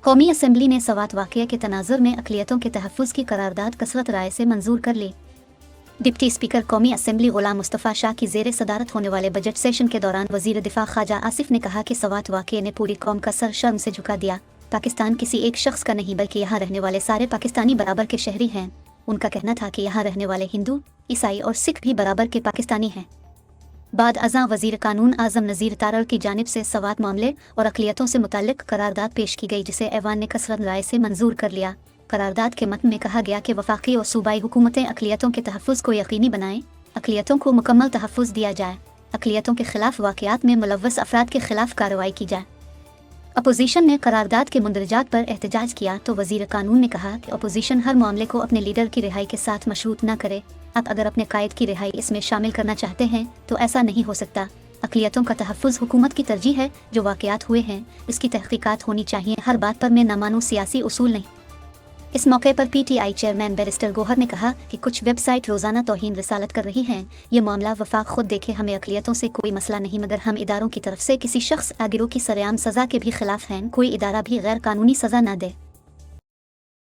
कौमी असम्बली ने सवात वाक़या के तनाजुर में अक़लियतों के तहफ़्फ़ुज़ की करारदाद कसरत राय से मंजूर कर ली। डिप्टी स्पीकर कौमी असम्बली ग़ुलाम मुस्तफ़ा शाह की ज़ेर सदारत होने वाले बजट सेशन के दौरान वज़ीर दिफ़ा ख्वाजा आसिफ ने कहा कि सवात वाक़ये ने पूरी कौम का सर शर्म से झुका दिया। पाकिस्तान किसी एक शख्स का नहीं बल्कि यहाँ रहने वाले सारे पाकिस्तानी बराबर के शहरी हैं। उनका कहना था कि यहाँ रहने वाले हिंदू, ईसाई और सिख भी बराबर के पाकिस्तानी हैं। बाद अज़ां वज़ीर कानून आज़म नज़ीर तारड़ की जानिब से सवात मामले और अक़लियतों से मुताल्लिक़ करारदाद पेश की गई, जिसे ऐवान ने कसरत राय से मंजूर कर लिया। करारदाद के मतन में कहा गया कि वफाकी और सूबाई हुकूमतें अक़लियतों के तहफ़्फ़ुज़ को यकीनी बनाएं, अक़लियतों को मुकम्मल तहफ़्फ़ुज़ दिया जाए, अक़लियतों के ख़िलाफ़ वाक़यात में मुलव्वस अफराद के ख़िलाफ़ कार्रवाई की जाए। अपोजिशन ने करारदाद के मुंदरजात पर एहतजाज किया तो वज़ीर कानून ने कहा कि अपोजिशन हर मामले को अपने लीडर की रिहाई के साथ मशरूत न करे। आप अगर अपने कायद की रिहाई इसमें शामिल करना चाहते हैं तो ऐसा नहीं हो सकता। अक़लियतों का तहफ़्फ़ुज़ हुकूमत की तरजीह है। जो वाक़यात हुए हैं इसकी तहक़ीक़ात होनी चाहिए। हर बात पर मैं न मानूं सियासी उसूल नहीं। इस मौके पर PTI चेयरमैन बैरिस्टर गोहर ने कहा कि कुछ वेबसाइट रोज़ाना तौहीन रिसालत कर रही हैं। ये मामला वफाक खुद देखे। हमें अक़लियतों से कोई मसला नहीं, मगर हम इदारों की तरफ से किसी शख्स या गिरोह की सरेआम सज़ा के भी ख़िलाफ़ हैं। कोई इदारा भी गैर कानूनी सज़ा न दे।